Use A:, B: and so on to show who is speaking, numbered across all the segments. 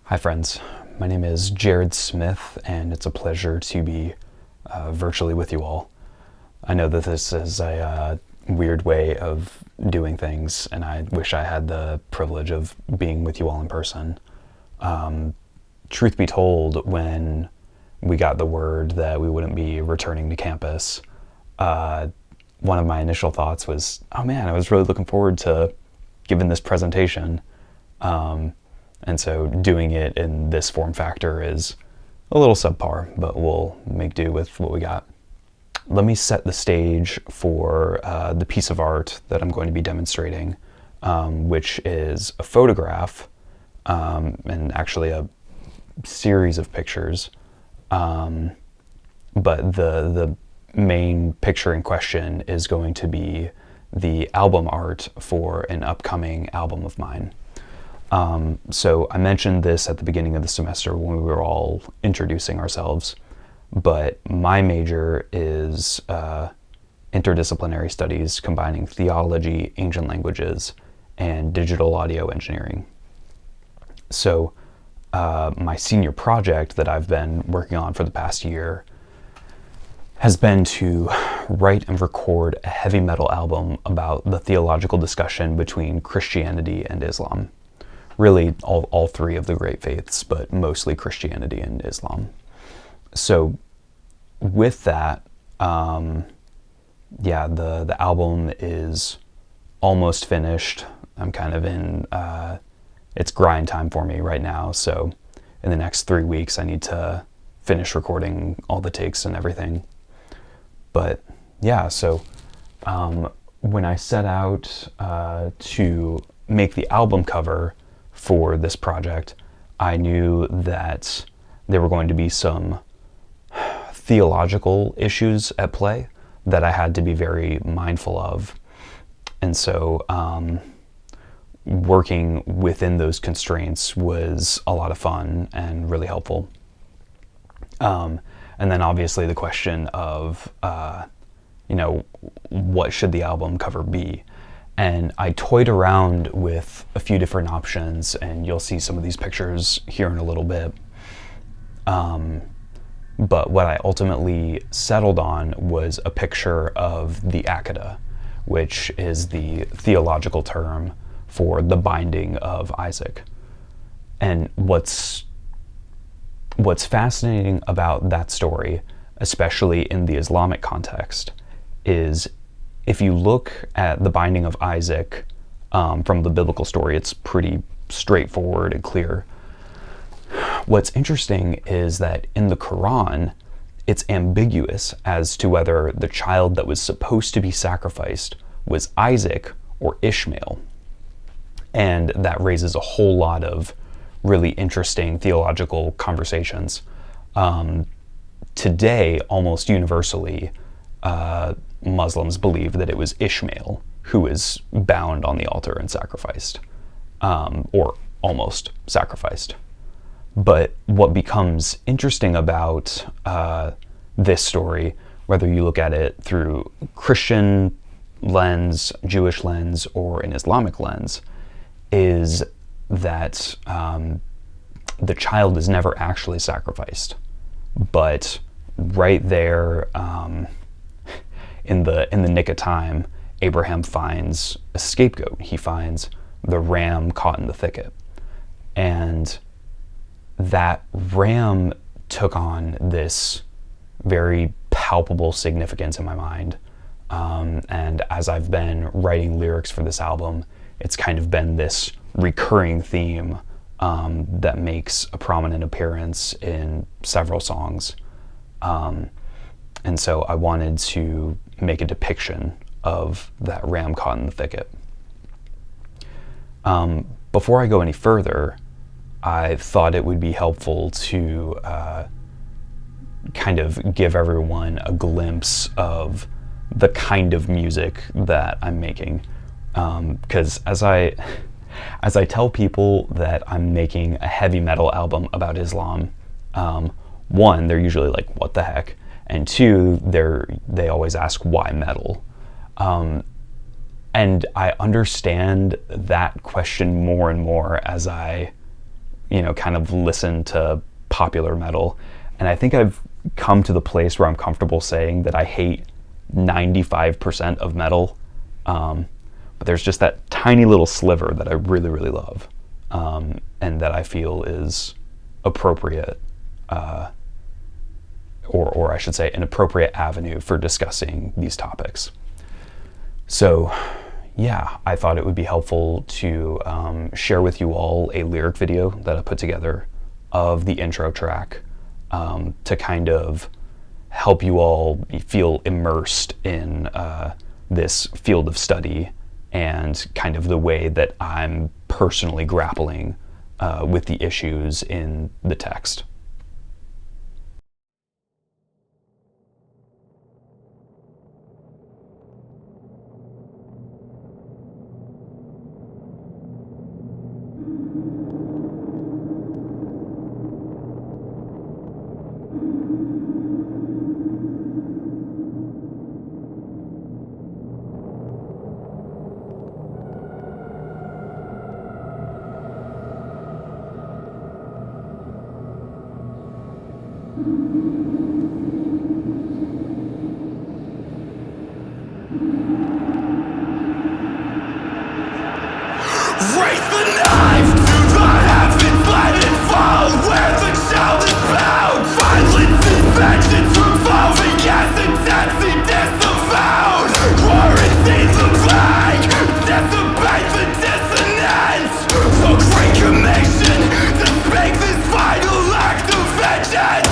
A: Hi friends, my name is Jared Smith and it's a pleasure to be virtually with you all. I know that this is a weird way of doing things and I wish I had the privilege of being with you all in person. Truth be told, when we got the word that we wouldn't be returning to campus, one of my initial thoughts was, oh man, I was really looking forward to giving this presentation. And so doing it in this form factor is a little subpar, but we'll make do with what we got. Let me set the stage for the piece of art that I'm going to be demonstrating, which is a photograph and actually a series of pictures. But the main picture in question is going to be the album art for an upcoming album of mine. So I mentioned this at the beginning of the semester when we were all introducing ourselves, but my major is interdisciplinary studies combining theology, ancient languages, and digital audio engineering. So my senior project that I've been working on for the past year has been to write and record a heavy metal album about the theological discussion between Christianity and Islam. Really all three of the great faiths, but mostly Christianity and Islam. So with that, the album is almost finished. I'm kind of in, it's grind time for me right now. So in the next 3 weeks, I need to finish recording all the takes and everything. But yeah, so when I set out to make the album cover for this project, I knew that there were going to be some theological issues at play that I had to be very mindful of. And so working within those constraints was a lot of fun and really helpful. And then obviously the question of, what should the album cover be? And I toyed around with a few different options, and you'll see some of these pictures here in a little bit. But what I ultimately settled on was a picture of the Akada, which is the theological term for the binding of Isaac. And what's fascinating about that story, especially in the Islamic context, is if you look at the binding of Isaac from the biblical story, it's pretty straightforward and clear. What's interesting is that in the Quran, it's ambiguous as to whether the child that was supposed to be sacrificed was Isaac or Ishmael. And that raises a whole lot of really interesting theological conversations. Today, almost universally, Muslims believe that it was Ishmael who was bound on the altar and sacrificed, or almost sacrificed. But what becomes interesting about this story, whether you look at it through Christian lens, Jewish lens, or an Islamic lens, is that the child is never actually sacrificed. But right there, in the nick of time, Abraham finds a scapegoat. He finds the ram caught in the thicket. And that ram took on this very palpable significance in my mind. And as I've been writing lyrics for this album, it's kind of been this recurring theme that makes a prominent appearance in several songs. And so I wanted to make a depiction of that ram caught in the thicket. Before I go any further, I thought it would be helpful to kind of give everyone a glimpse of the kind of music that I'm making. Because as I tell people that I'm making a heavy metal album about Islam, one, they're usually like, what the heck? And two, they always ask why metal. And I understand that question more and more as I kind of listen to popular metal. And I think I've come to the place where I'm comfortable saying that I hate 95% of metal. But there's just that tiny little sliver that I really, really love, and that I feel is appropriate, or I should say an appropriate avenue for discussing these topics. So yeah, I thought it would be helpful to share with you all a lyric video that I put together of the intro track, to kind of help you all feel immersed in this field of study and kind of the way that I'm personally grappling with the issues in the text.
B: Raise the knife to the heavens, let it fall where the child is bound. Violence and vengeance revolving as intensity disavowed. Quarantine the plague, dissipate the dissonance. So great commission to speak this final act of vengeance.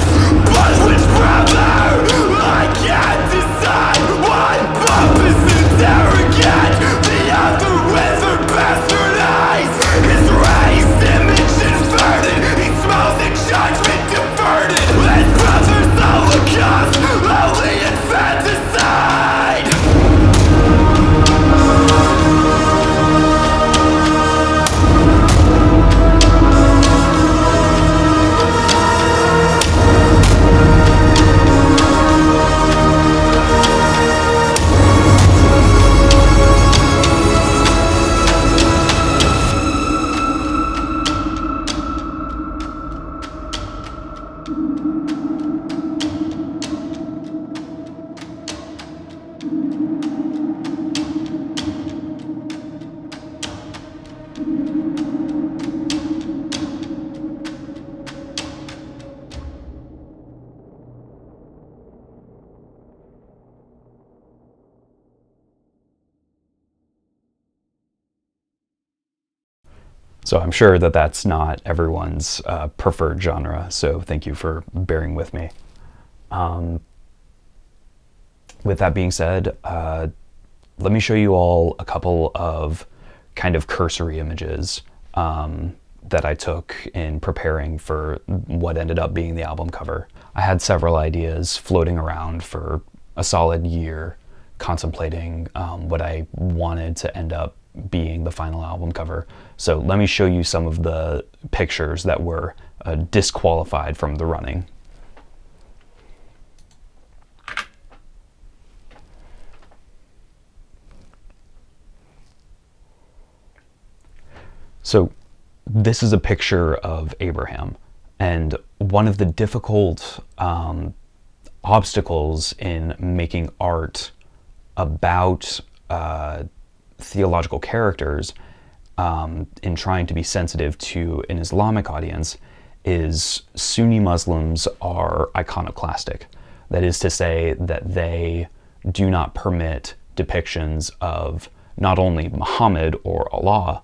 B: But which brother? I can't decide. One purpose is arrogant, the other withered bastard eyes. His raised image inverted, he smells the judgment diverted. His brother's holocaust, only infanticide.
A: So I'm sure that that's not everyone's preferred genre, so thank you for bearing with me. With that being said, let me show you all a couple of kind of cursory images that I took in preparing for what ended up being the album cover. I had several ideas floating around for a solid year, contemplating what I wanted to end up being the final album cover. So let me show you some of the pictures that were disqualified from the running. So this is a picture of Abraham, and one of the difficult obstacles in making art about theological characters, in trying to be sensitive to an Islamic audience, is Sunni Muslims are iconoclastic. That is to say that they do not permit depictions of not only Muhammad or Allah,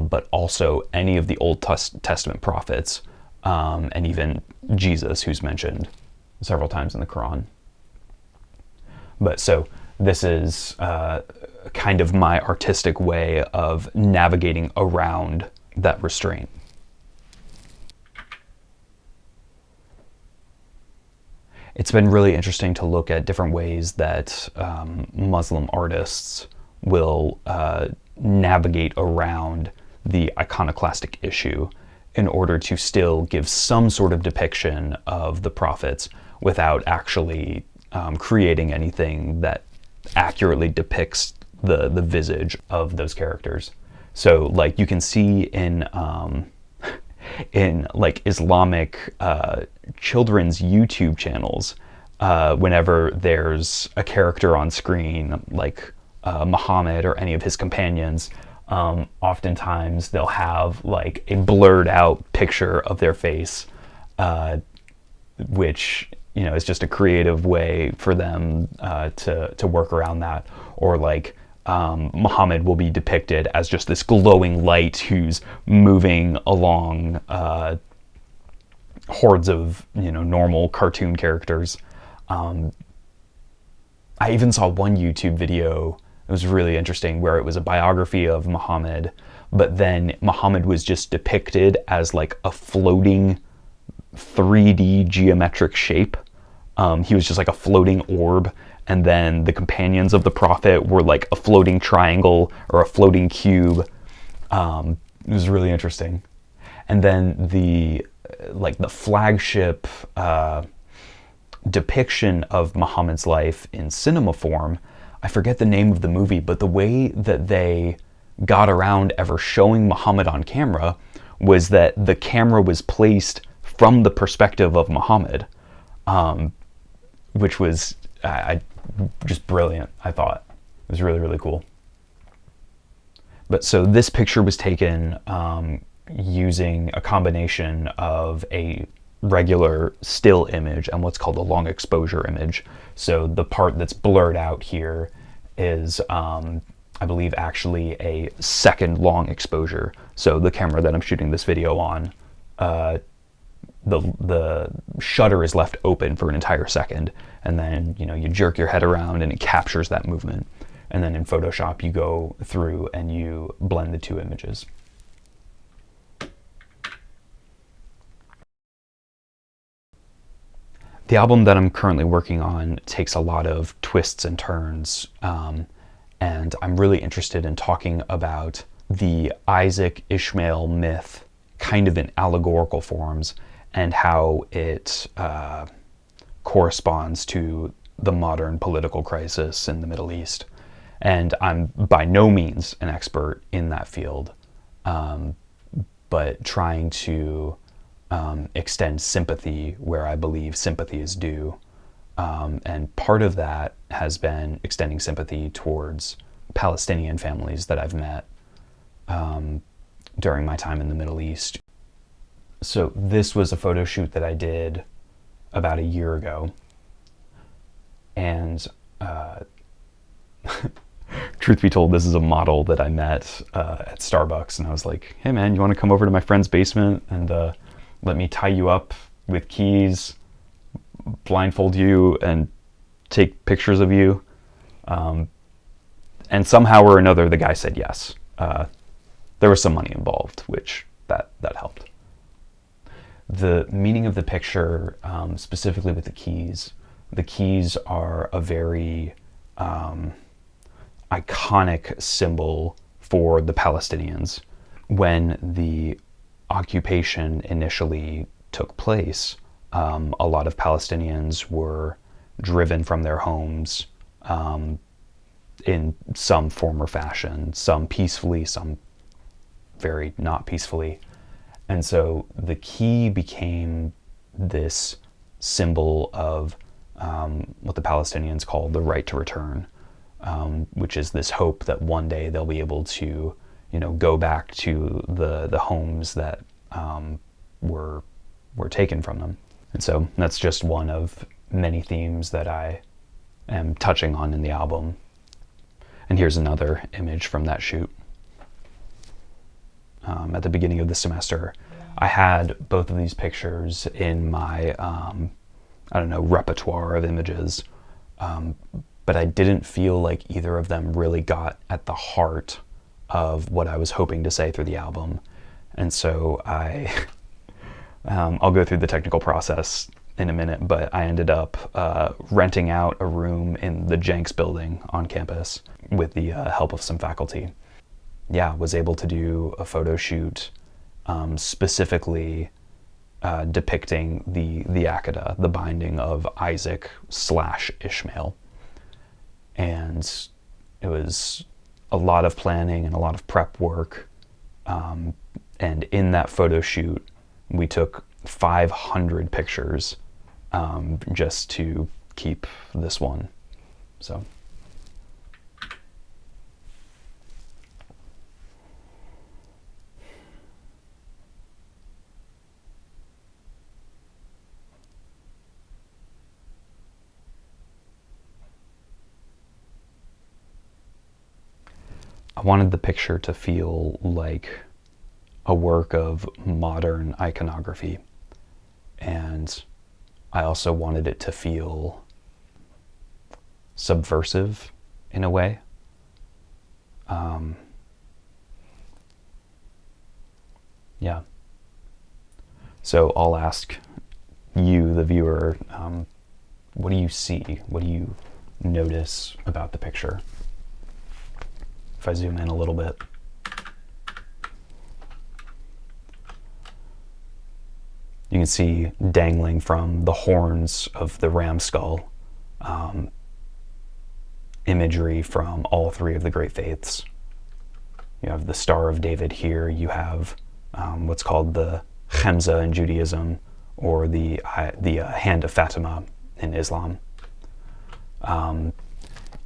A: but also any of the Old Testament prophets, and even Jesus, who's mentioned several times in the Quran. But so this is kind of my artistic way of navigating around that restraint. It's been really interesting to look at different ways that Muslim artists will navigate around the iconoclastic issue in order to still give some sort of depiction of the prophets without actually creating anything that accurately depicts the visage of those characters. So like you can see in in like Islamic children's YouTube channels, whenever there's a character on screen, like Muhammad or any of his companions, oftentimes they'll have like a blurred out picture of their face, which, you know, is just a creative way for them to work around that. Or like Muhammad will be depicted as just this glowing light who's moving along hordes of, you know, normal cartoon characters. I even saw one YouTube video, it was really interesting, where it was a biography of Muhammad, but then Muhammad was just depicted as like a floating 3D geometric shape. He was just like a floating orb, and then the companions of the prophet were like a floating triangle or a floating cube. It was really interesting. And then the flagship depiction of Muhammad's life in cinema form, I forget the name of the movie, but the way that they got around ever showing Muhammad on camera was that the camera was placed from the perspective of Muhammad, which was just brilliant, I thought. It was really, really cool. But so this picture was taken using a combination of a regular still image and what's called a long exposure image. So the part that's blurred out here is, I believe, actually a second long exposure. So the camera that I'm shooting this video on, the shutter is left open for an entire second, and then, you know, you jerk your head around and it captures that movement. And then in Photoshop you go through and you blend the two images. The album that I'm currently working on takes a lot of twists and turns, and I'm really interested in talking about the Isaac-Ishmael myth kind of in allegorical forms, and how it corresponds to the modern political crisis in the Middle East. And I'm by no means an expert in that field, but trying to extend sympathy where I believe sympathy is due. And part of that has been extending sympathy towards Palestinian families that I've met during my time in the Middle East. So this was a photo shoot that I did about a year ago. And truth be told, this is a model that I met at Starbucks. And I was like, hey man, you want to come over to my friend's basement and let me tie you up with keys, blindfold you, and take pictures of you? And somehow or another, the guy said yes. There was some money involved, which that helped. The meaning of the picture, specifically with the keys are a very iconic symbol for the Palestinians. When the occupation initially took place, a lot of Palestinians were driven from their homes in some form or fashion, some peacefully, some very not peacefully. And so the key became this symbol of what the Palestinians call the right to return, which is this hope that one day they'll be able to, you know, go back to the homes that were taken from them. And so that's just one of many themes that I am touching on in the album. And here's another image from that shoot. At the beginning of the semester, I had both of these pictures in my, repertoire of images, but I didn't feel like either of them really got at the heart of what I was hoping to say through the album. And so I'll go through the technical process in a minute, but I ended up renting out a room in the Jenks building on campus with the help of some faculty. Yeah, was able to do a photo shoot specifically depicting the Akedah, the binding of Isaac/Ishmael. And it was a lot of planning and a lot of prep work. And in that photo shoot, We took 500 pictures just to keep this one. So. I wanted the picture to feel like a work of modern iconography, and I also wanted it to feel subversive in a way. Yeah. So I'll ask you, the viewer, what do you see? What do you notice about the picture? If I zoom in a little bit. You can see dangling from the horns of the ram skull imagery from all three of the great faiths. You have the Star of David here. You have what's called the Chemza in Judaism, or the Hand of Fatima in Islam.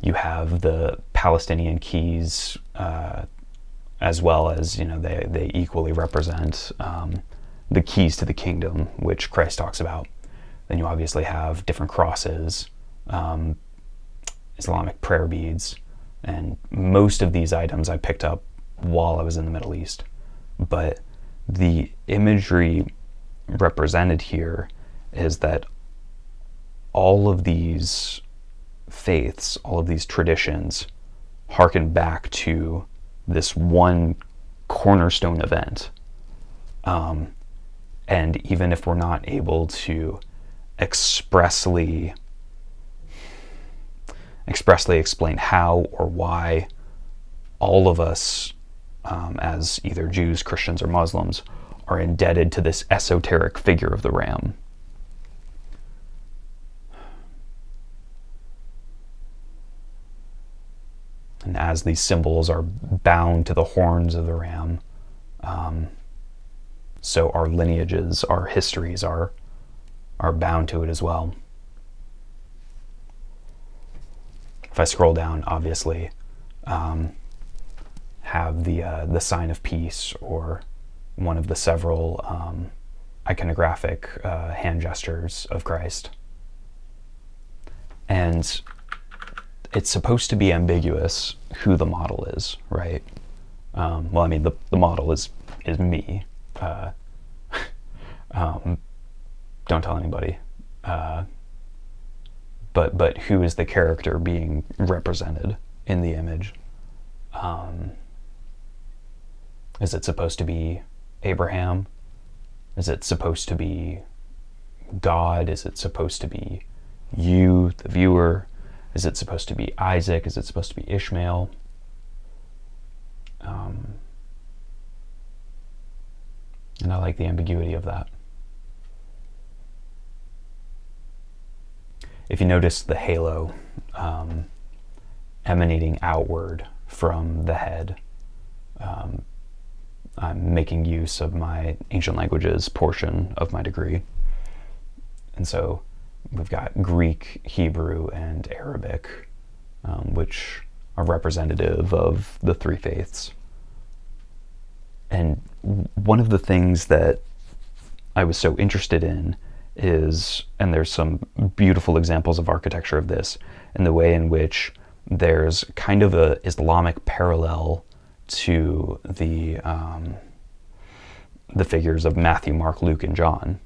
A: You have the Palestinian keys, as well as, they equally represent the keys to the kingdom, which Christ talks about. Then you obviously have different crosses, Islamic prayer beads, and most of these items I picked up while I was in the Middle East. But the imagery represented here is that all of these faiths, all of these traditions harken back to this one cornerstone event. And even if we're not able to expressly explain how or why all of us, as either Jews, Christians, or Muslims, are indebted to this esoteric figure of the ram. And as these symbols are bound to the horns of the ram, so our lineages, our histories are bound to it as well. If I scroll down, obviously, have the sign of peace, or one of the several iconographic hand gestures of Christ. And it's supposed to be ambiguous who the model is, right? Well, I mean, the model is me. Don't tell anybody. But who is the character being represented in the image? Is it supposed to be Abraham? Is it supposed to be God? Is it supposed to be you, the viewer? Is it supposed to be Isaac? Is it supposed to be Ishmael? And I like the ambiguity of that. If you notice the halo emanating outward from the head, I'm making use of my ancient languages portion of my degree. And so we've got Greek, Hebrew, and Arabic, which are representative of the three faiths. And one of the things that I was so interested in is, and there's some beautiful examples of architecture of this, in the way in which there's kind of a Islamic parallel to the figures of Matthew, Mark, Luke, and John.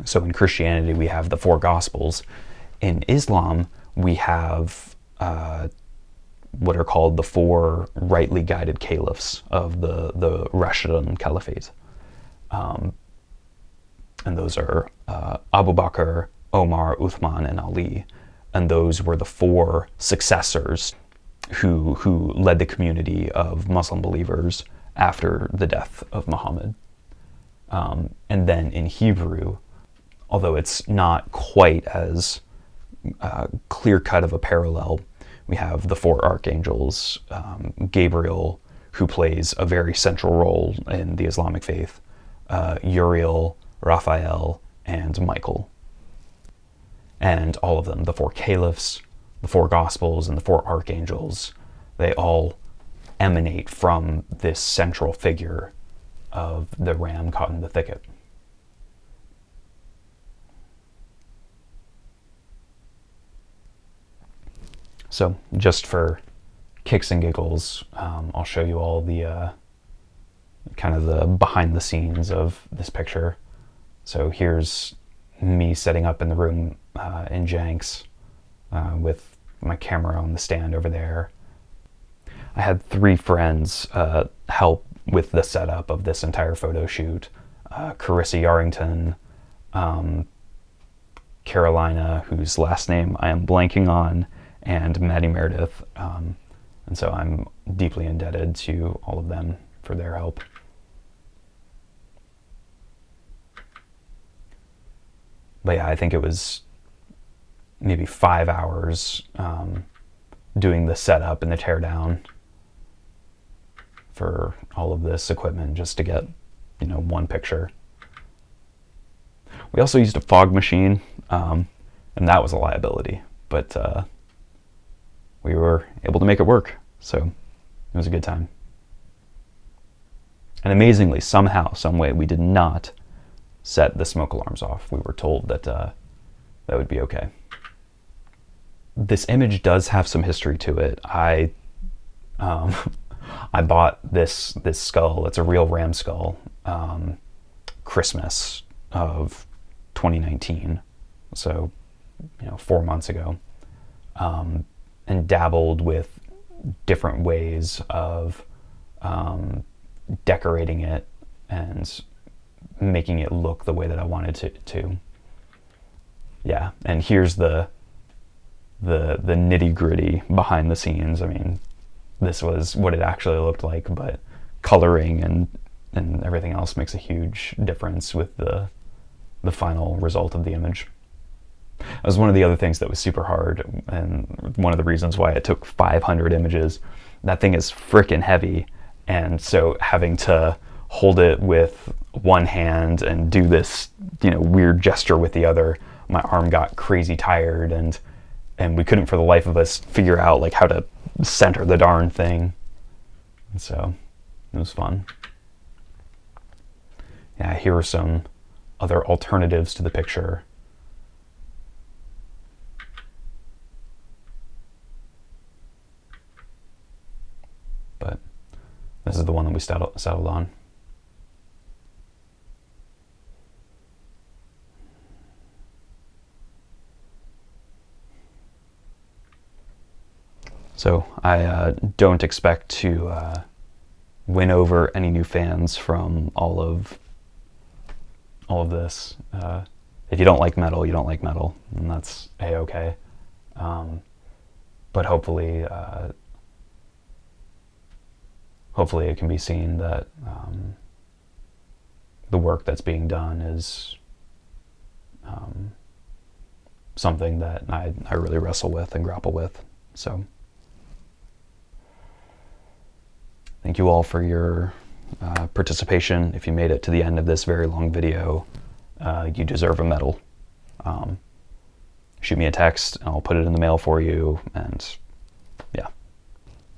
A: So in Christianity, we have the four Gospels. In Islam, we have what are called the four rightly guided caliphs of the Rashidun Caliphate. And those are Abu Bakr, Omar, Uthman, and Ali. And those were the four successors who led the community of Muslim believers after the death of Muhammad. And then in Hebrew, although it's not quite as clear-cut of a parallel, we have the four archangels, Gabriel, who plays a very central role in the Islamic faith, Uriel, Raphael, and Michael. And all of them, the 4 caliphs, the 4 gospels, and the 4 archangels, they all emanate from this central figure of the ram caught in the thicket. So just for kicks and giggles, I'll show you all the kind of the behind the scenes of this picture. So here's me setting up in the room in Jenks with my camera on the stand over there. I had 3 friends help with the setup of this entire photo shoot. Carissa Yarrington, Carolina, whose last name I am blanking on, and Maddie Meredith. And so I'm deeply indebted to all of them for their help. But yeah, I think it was maybe 5 hours doing the setup and the teardown for all of this equipment just to get, one picture. We also used a fog machine, and that was a liability, but we were able to make it work, so it was a good time. And amazingly, somehow, some way, we did not set the smoke alarms off. We were told that that would be okay. This image does have some history to it. I bought this skull. It's a real ram skull. Christmas of 2019, so 4 months ago, and dabbled with different ways of decorating it and making it look the way that I wanted it to. Yeah, and here's the nitty-gritty behind the scenes. I mean, this was what it actually looked like, but coloring and everything else makes a huge difference with the final result of the image. That was one of the other things that was super hard, and one of the reasons why it took 500 images. That thing is freaking heavy, and so having to hold it with one hand and do this, weird gesture with the other, my arm got crazy tired, and we couldn't for the life of us figure out like how to center the darn thing. And so it was fun. Yeah, here are some other alternatives to the picture. But this is the one that we settled on. So I don't expect to win over any new fans from all of this. If you don't like metal, you don't like metal, and that's a-okay. But hopefully it can be seen that the work that's being done is something that I really wrestle with and grapple with. So thank you all for your participation. If you made it to the end of this very long video, you deserve a medal. Shoot me a text and I'll put it in the mail for you, and yeah.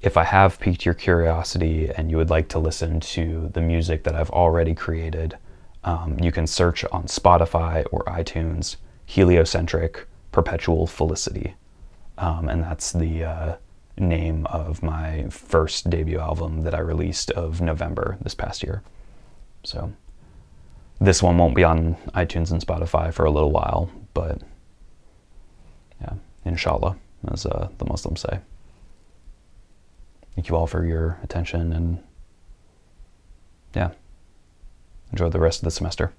A: If I have piqued your curiosity and you would like to listen to the music that I've already created, you can search on Spotify or iTunes, Heliocentric, Perpetual Felicity. And that's the name of my first debut album that I released of November this past year. So this one won't be on iTunes and Spotify for a little while, but yeah, inshallah, as the Muslims say. Thank you all for your attention, and yeah, enjoy the rest of the semester.